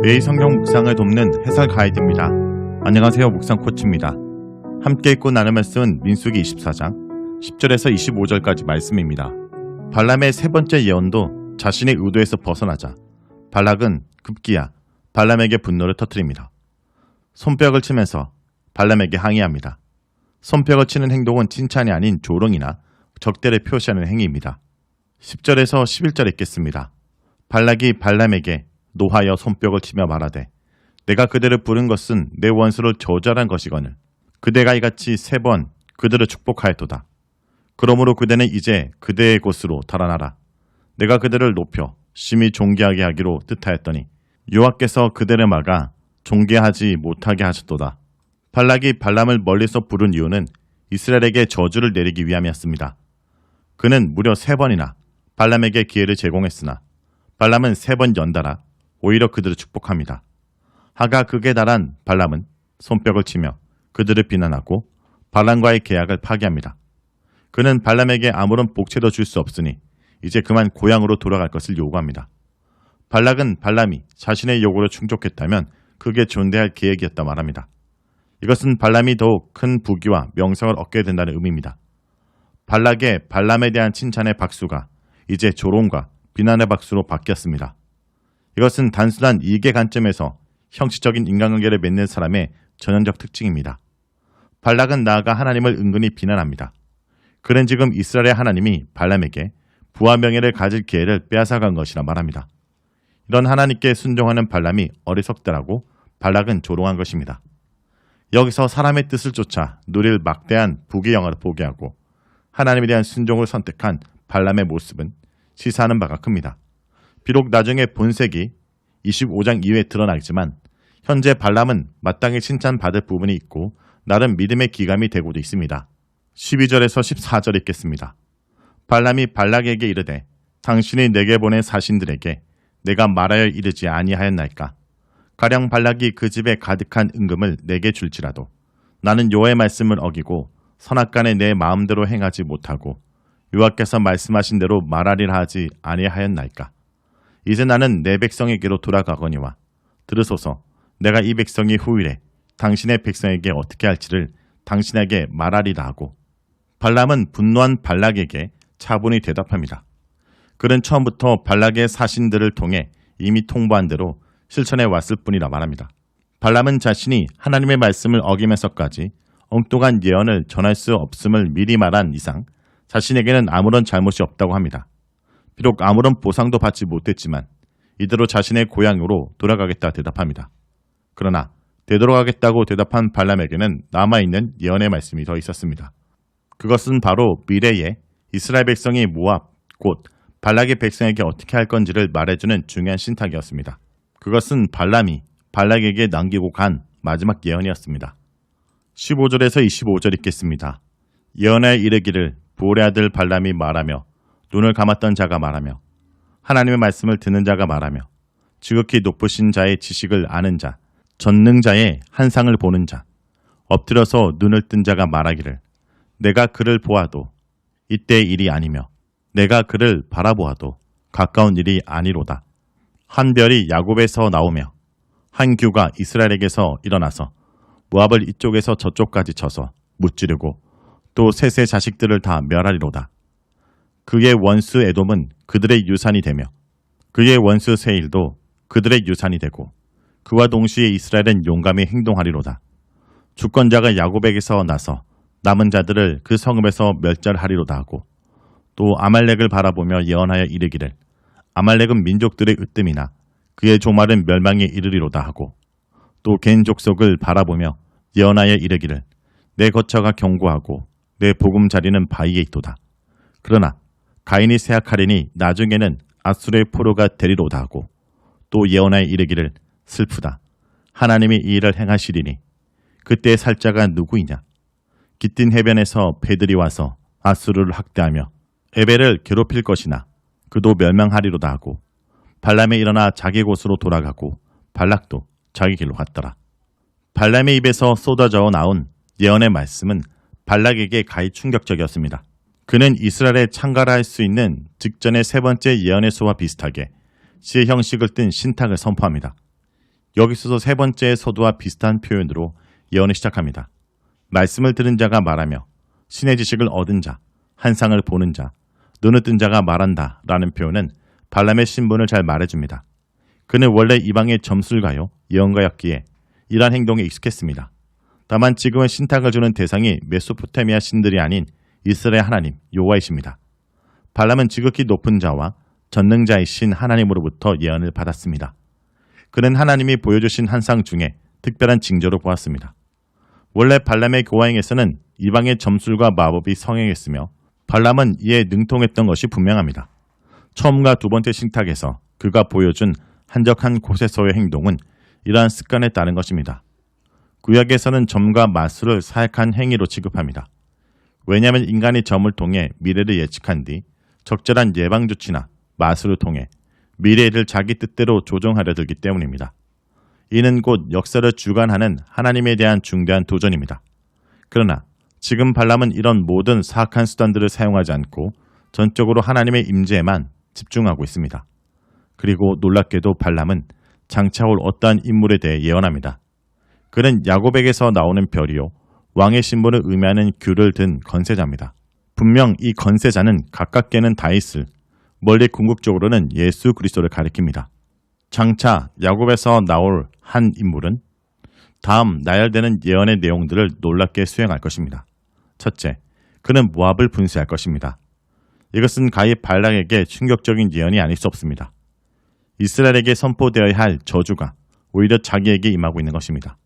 매일 성경 묵상을 돕는 해설 가이드입니다. 안녕하세요. 묵상 코치입니다. 함께 읽고 나눌 말씀은 민수기 24장 10절에서 25절까지 말씀입니다. 발람의 세 번째 예언도 자신의 의도에서 벗어나자 발락은 급기야 발람에게 분노를 터뜨립니다. 손뼉을 치면서 발람에게 항의합니다. 손뼉을 치는 행동은 칭찬이 아닌 조롱이나 적대를 표시하는 행위입니다. 10절에서 11절 읽겠습니다. 발락이 발람에게 노하여 손뼉을 치며 말하되 내가 그대를 부른 것은 내 원수를 저주하란 것이거늘 그대가 이같이 3번 그들을 축복하였도다. 그러므로 그대는 이제 그대의 곳으로 달아나라. 내가 그들을 높여 심히 존귀하게 하기로 뜻하였더니 여호와께서 그들을 막아 존귀하지 못하게 하셨도다. 발락이 발람을 멀리서 부른 이유는 이스라엘에게 저주를 내리기 위함이었습니다. 그는 무려 3번이나 발람에게 기회를 제공했으나 발람은 3번 연달아 오히려 그들을 축복합니다. 하가 극에 달한 발람은 손뼉을 치며 그들을 비난하고 발람과의 계약을 파기합니다. 그는 발람에게 아무런 복채도 줄 수 없으니 이제 그만 고향으로 돌아갈 것을 요구합니다. 발락은 발람이 자신의 요구를 충족했다면 그게 존대할 계획이었다 말합니다. 이것은 발람이 더욱 큰 부귀와 명성을 얻게 된다는 의미입니다. 발락의 발람에 대한 칭찬의 박수가 이제 조롱과 비난의 박수로 바뀌었습니다. 이것은 단순한 이익의 관점에서 형식적인 인간관계를 맺는 사람의 전형적 특징입니다. 발락은 나아가 하나님을 은근히 비난합니다. 그는 지금 이스라엘의 하나님이 발람에게 부와 명예를 가질 기회를 빼앗아간 것이라 말합니다. 이런 하나님께 순종하는 발람이 어리석다라고 발락은 조롱한 것입니다. 여기서 사람의 뜻을 쫓아 누릴 막대한 부귀 영화를 포기하고 하나님에 대한 순종을 선택한 발람의 모습은 시사하는 바가 큽니다. 비록 나중에 본색이 25장 이후에 드러나겠지만 현재 발람은 마땅히 칭찬받을 부분이 있고 나름 믿음의 기감이 되고도 있습니다. 12절에서 14절 읽겠습니다. 발람이 발락에게 이르되 당신이 내게 보낸 사신들에게 내가 말하여 이르지 아니하였나이까. 가령 발락이 그 집에 가득한 은금을 내게 줄지라도 나는 여호와의 말씀을 어기고 선악간에 내 마음대로 행하지 못하고 여호와께서 말씀하신 대로 말하리라 하지 아니하였나이까. 이제 나는 내 백성에게로 돌아가거니와 들으소서. 내가 이 백성이 후일에 당신의 백성에게 어떻게 할지를 당신에게 말하리라 하고 발람은 분노한 발락에게 차분히 대답합니다. 그는 처음부터 발락의 사신들을 통해 이미 통보한 대로 실천해 왔을 뿐이라 말합니다. 발람은 자신이 하나님의 말씀을 어기면서까지 엉뚱한 예언을 전할 수 없음을 미리 말한 이상 자신에게는 아무런 잘못이 없다고 합니다. 비록 아무런 보상도 받지 못했지만 이대로 자신의 고향으로 돌아가겠다 대답합니다. 그러나 되돌아가겠다고 대답한 발람에게는 남아있는 예언의 말씀이 더 있었습니다. 그것은 바로 미래에 이스라엘 백성이 모압, 곧 발락의 백성에게 어떻게 할 건지를 말해주는 중요한 신탁이었습니다. 그것은 발람이 발락에게 남기고 간 마지막 예언이었습니다. 15절에서 25절 읽겠습니다. 예언에 이르기를 보올의 아들 발람이 말하며 눈을 감았던 자가 말하며 하나님의 말씀을 듣는 자가 말하며 지극히 높으신 자의 지식을 아는 자, 전능자의 한상을 보는 자, 엎드려서 눈을 뜬 자가 말하기를 내가 그를 보아도 이때의 일이 아니며 내가 그를 바라보아도 가까운 일이 아니로다. 한 별이 야곱에서 나오며 한 규가 이스라엘에게서 일어나서 모압을 이쪽에서 저쪽까지 쳐서 무찌르고 또 셋의 자식들을 다 멸하리로다. 그의 원수 에돔은 그들의 유산이 되며 그의 원수 세일도 그들의 유산이 되고 그와 동시에 이스라엘은 용감히 행동하리로다. 주권자가 야곱에게서 나서 남은 자들을 그 성읍에서 멸절하리로다 하고 또 아말렉을 바라보며 예언하여 이르기를 아말렉은 민족들의 으뜸이나 그의 종말은 멸망에 이르리로다 하고 또 겐 족속을 바라보며 예언하여 이르기를 내 거처가 견고하고 내 보금자리는 바위에 있도다. 그러나 가인이 쇠약하리니 나중에는 아수르의 포로가 되리로다 하고 또 예언하여 이르기를 슬프다. 하나님이 이 일을 행하시리니 그때 살 자가 누구이냐. 깃딘 해변에서 배들이 와서 아수르를 학대하며 에벨을 괴롭힐 것이나 그도 멸망하리로다 하고 발람이 일어나 자기 곳으로 돌아가고 발락도 자기 길로 갔더라. 발람의 입에서 쏟아져 나온 예언의 말씀은 발락에게 가히 충격적이었습니다. 그는 이스라엘에 참가할 수 있는 직전의 세 번째 예언의 수와 비슷하게 시의 형식을 띤 신탁을 선포합니다. 여기서도 세 번째 서두와 비슷한 표현으로 예언을 시작합니다. 말씀을 들은 자가 말하며 신의 지식을 얻은 자, 환상을 보는 자, 눈을 뜬 자가 말한다 라는 표현은 발람의 신분을 잘 말해줍니다. 그는 원래 이방의 점술가요 예언가였기에 이러한 행동에 익숙했습니다. 다만 지금은 신탁을 주는 대상이 메소포타미아 신들이 아닌 이스라엘 하나님 여호와이십니다. 발람은 지극히 높은 자와 전능자이신 하나님으로부터 예언을 받았습니다. 그는 하나님이 보여주신 환상 중에 특별한 징조로 보았습니다. 원래 발람의 교화행에서는 이방의 점술과 마법이 성행했으며 발람은 이에 능통했던 것이 분명합니다. 처음과 두 번째 신탁에서 그가 보여준 한적한 곳에서의 행동은 이러한 습관에 따른 것입니다. 구약에서는 점과 마술을 사악한 행위로 취급합니다. 왜냐하면 인간이 점을 통해 미래를 예측한 뒤 적절한 예방 조치나 마술을 통해 미래를 자기 뜻대로 조정하려 들기 때문입니다. 이는 곧 역사를 주관하는 하나님에 대한 중대한 도전입니다. 그러나 지금 발람은 이런 모든 사악한 수단들을 사용하지 않고 전적으로 하나님의 임재에만 집중하고 있습니다. 그리고 놀랍게도 발람은 장차 올 어떠한 인물에 대해 예언합니다. 그는 야곱에게서 나오는 별이요 왕의 신분을 의미하는 귤을 든 건세자입니다. 분명 이 건세자는 가깝게는 다윗을, 멀리 궁극적으로는 예수 그리스도를 가리킵니다. 장차 야곱에서 나올 한 인물은 다음 나열되는 예언의 내용들을 놀랍게 수행할 것입니다. 첫째, 그는 모압을 분쇄할 것입니다. 이것은 가히 발락에게 충격적인 예언이 아닐 수 없습니다. 이스라엘에게 선포되어야 할 저주가 오히려 자기에게 임하고 있는 것입니다.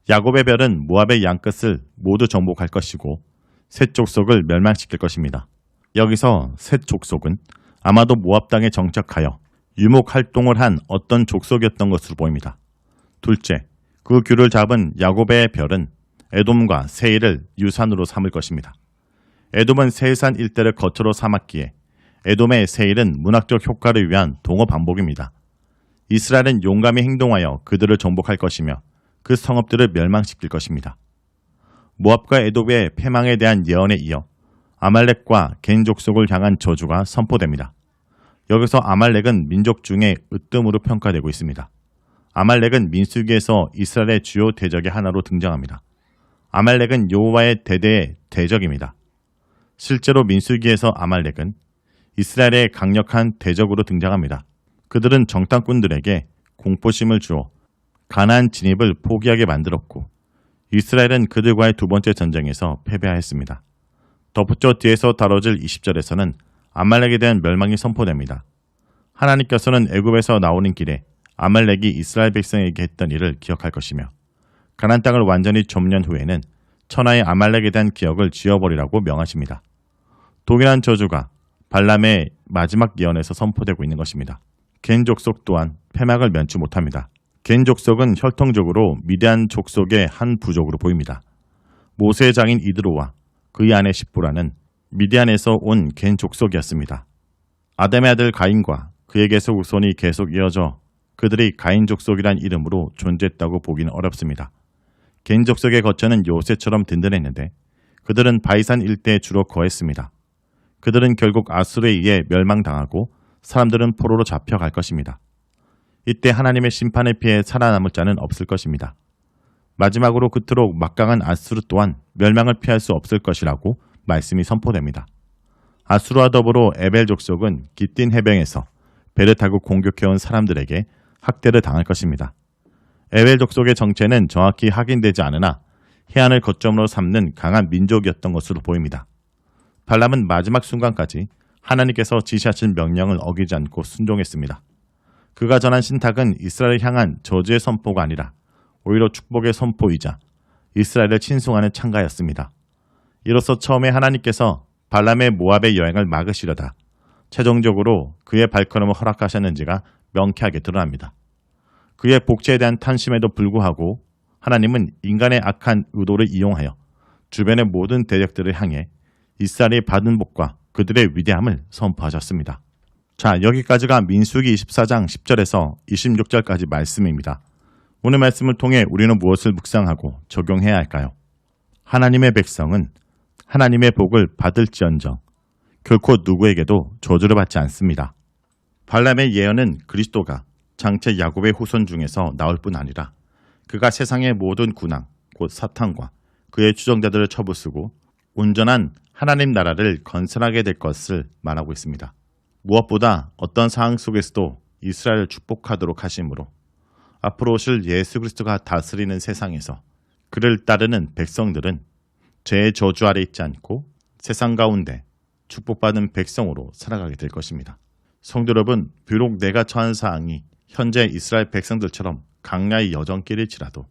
야곱의 별은 모압의 양끝을 모두 정복할 것이고 셋 족속을 멸망시킬 것입니다. 여기서 셋 족속은 아마도 모압 땅에 정착하여 유목 활동을 한 어떤 족속이었던 것으로 보입니다. 둘째, 그 귤을 잡은 야곱의 별은 에돔과 세일을 유산으로 삼을 것입니다. 에돔은 세일산 일대를 거처로 삼았기에 에돔의 세일은 문학적 효과를 위한 동어 반복입니다. 이스라엘은 용감히 행동하여 그들을 정복할 것이며 그 성읍들을 멸망시킬 것입니다. 모압과 에돔의 패망에 대한 예언에 이어 아말렉과 겐 족속을 향한 저주가 선포됩니다. 여기서 아말렉은 민족 중에 으뜸으로 평가되고 있습니다. 아말렉은 민수기에서 이스라엘의 주요 대적의 하나로 등장합니다. 아말렉은 여호와의 대대의 대적입니다. 실제로 민수기에서 아말렉은 이스라엘의 강력한 대적으로 등장합니다. 그들은 정탐꾼들에게 공포심을 주어 가나안 진입을 포기하게 만들었고 이스라엘은 그들과의 두 번째 전쟁에서 패배하였습니다. 덧붙여 뒤에서 다뤄질 20절에서는 아말렉에 대한 멸망이 선포됩니다. 하나님께서는 애굽에서 나오는 길에 아말렉이 이스라엘 백성에게 했던 일을 기억할 것이며 가나안 땅을 완전히 점령 후에는 천하의 아말렉에 대한 기억을 지워버리라고 명하십니다. 동일한 저주가 발람의 마지막 예언에서 선포되고 있는 것입니다. 겐 족속 또한 패막을 면치 못합니다. 겐 족속은 혈통적으로 미디안 족속의 한 부족으로 보입니다. 모세의 장인 이드로와 그의 아내 십보라는 미디안에서 온 겐 족속이었습니다. 아담의 아들 가인과 그에게서 후손이 계속 이어져 그들이 가인 족속이란 이름으로 존재했다고 보기는 어렵습니다. 겐 족속의 거처는 요새처럼 든든했는데 그들은 바이산 일대에 주로 거했습니다. 그들은 결국 아수르에 의해 멸망당하고 사람들은 포로로 잡혀갈 것입니다. 이때 하나님의 심판을 피해 살아남을 자는 없을 것입니다. 마지막으로 그토록 막강한 아수르 또한 멸망을 피할 수 없을 것이라고 말씀이 선포됩니다. 아수르와 더불어 에벨 족속은 기띤 해변에서 배를 타고 공격해온 사람들에게 학대를 당할 것입니다. 에벨 족속의 정체는 정확히 확인되지 않으나 해안을 거점으로 삼는 강한 민족이었던 것으로 보입니다. 발람은 마지막 순간까지 하나님께서 지시하신 명령을 어기지 않고 순종했습니다. 그가 전한 신탁은 이스라엘을 향한 저주의 선포가 아니라 오히려 축복의 선포이자 이스라엘을 친송하는 창가였습니다. 이로써 처음에 하나님께서 발람의 모압의 여행을 막으시려다 최종적으로 그의 발걸음을 허락하셨는지가 명쾌하게 드러납니다. 그의 복제에 대한 탄심에도 불구하고 하나님은 인간의 악한 의도를 이용하여 주변의 모든 대적들을 향해 이스라엘이 받은 복과 그들의 위대함을 선포하셨습니다. 자, 여기까지가 민수기 24장 10절에서 26절까지 말씀입니다. 오늘 말씀을 통해 우리는 무엇을 묵상하고 적용해야 할까요? 하나님의 백성은 하나님의 복을 받을지언정 결코 누구에게도 저주를 받지 않습니다. 발람의 예언은 그리스도가 장체 야곱의 후손 중에서 나올 뿐 아니라 그가 세상의 모든 군왕 곧 사탄과 그의 추종자들을 쳐부수고 온전한 하나님 나라를 건설하게 될 것을 말하고 있습니다. 무엇보다 어떤 상황 속에서도 이스라엘을 축복하도록 하심으로 앞으로 오실 예수 그리스도가 다스리는 세상에서 그를 따르는 백성들은 죄의 저주 아래 있지 않고 세상 가운데 축복받은 백성으로 살아가게 될 것입니다. 성도 여러분, 비록 내가 처한 사항이 현재 이스라엘 백성들처럼 강야의 여정길일지라도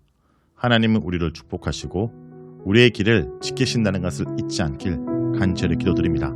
하나님은 우리를 축복하시고 우리의 길을 지키신다는 것을 잊지 않길 간절히 기도드립니다.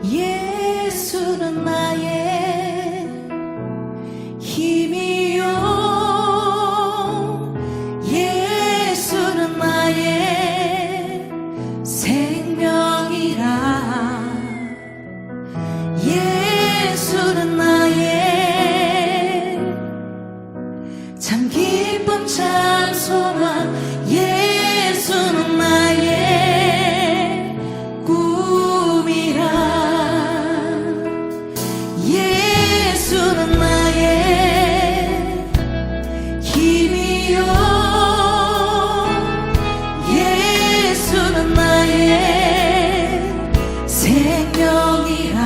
예수는 나의 힘이요, 예수는 나의 생명이라, 예수는 나의 참 기쁨 참 소망, 예수는 나의 꿈이라, 예수는 나의 힘이요, 예수는 나의 생명이라,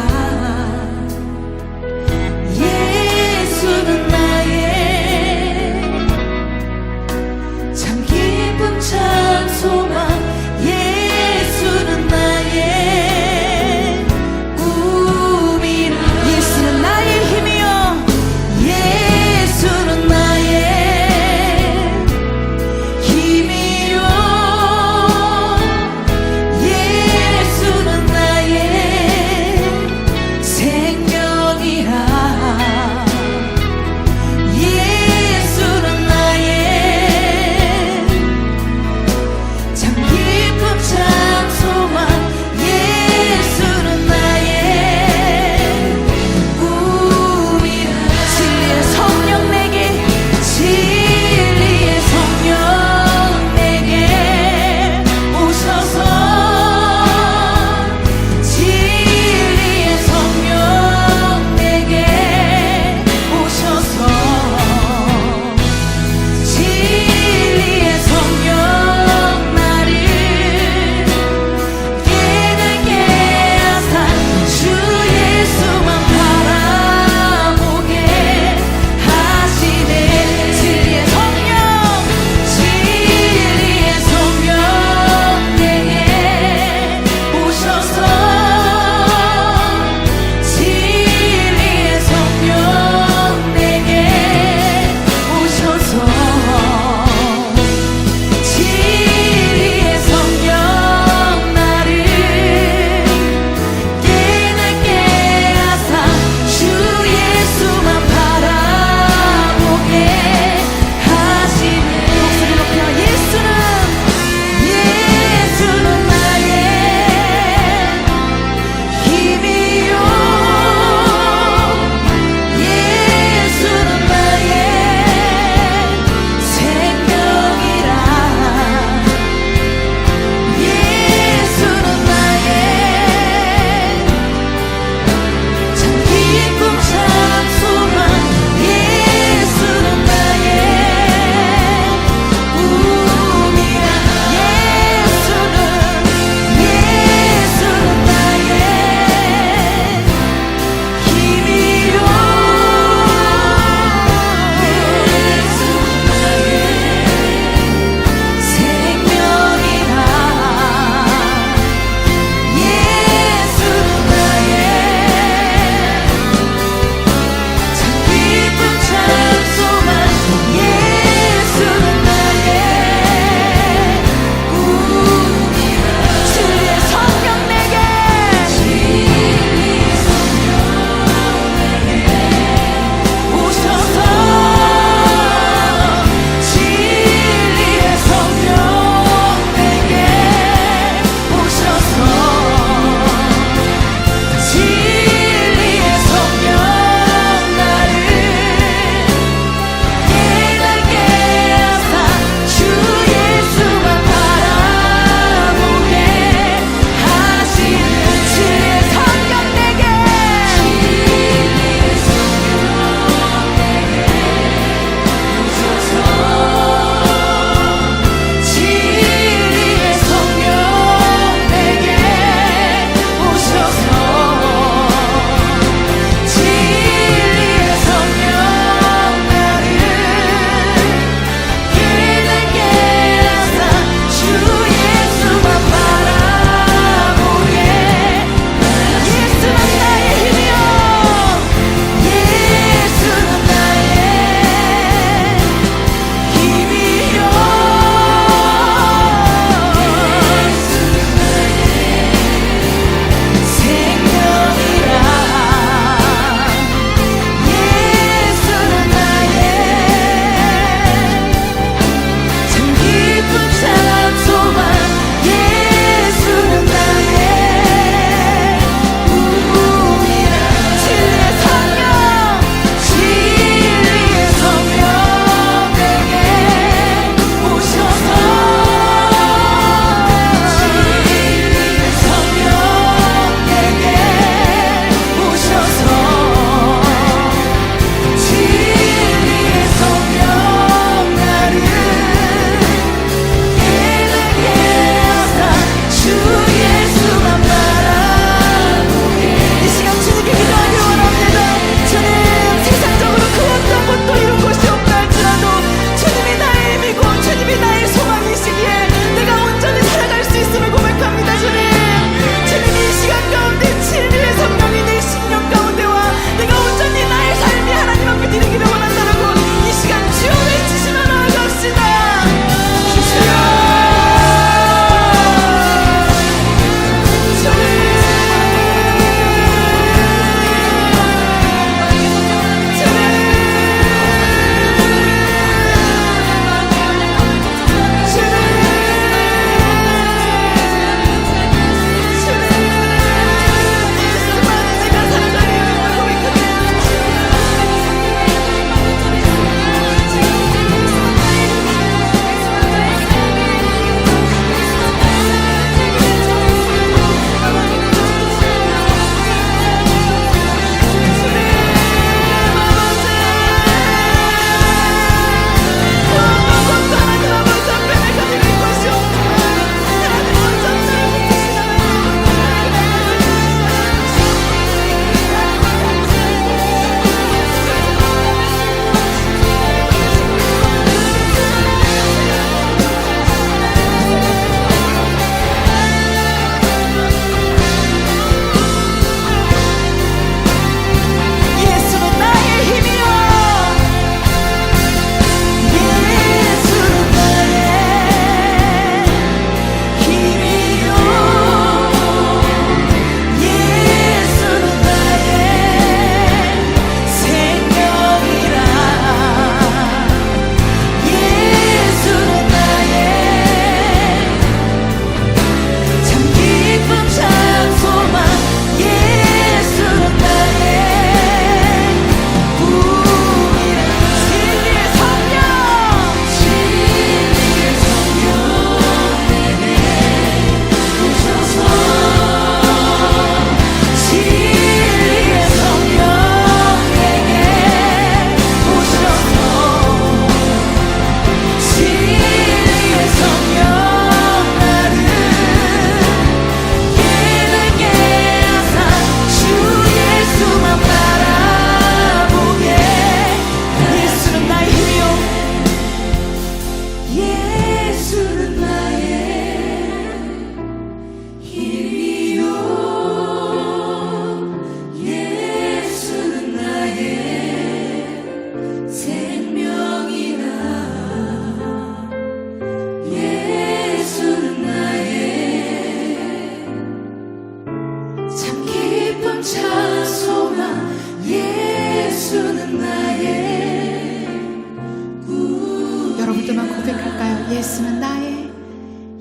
예수는 나의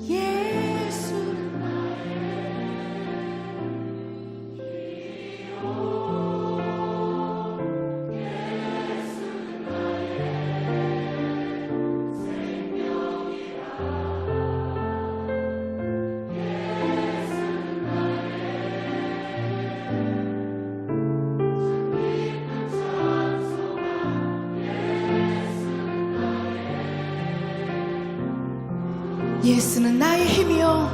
예수는 예수는 나의 힘이요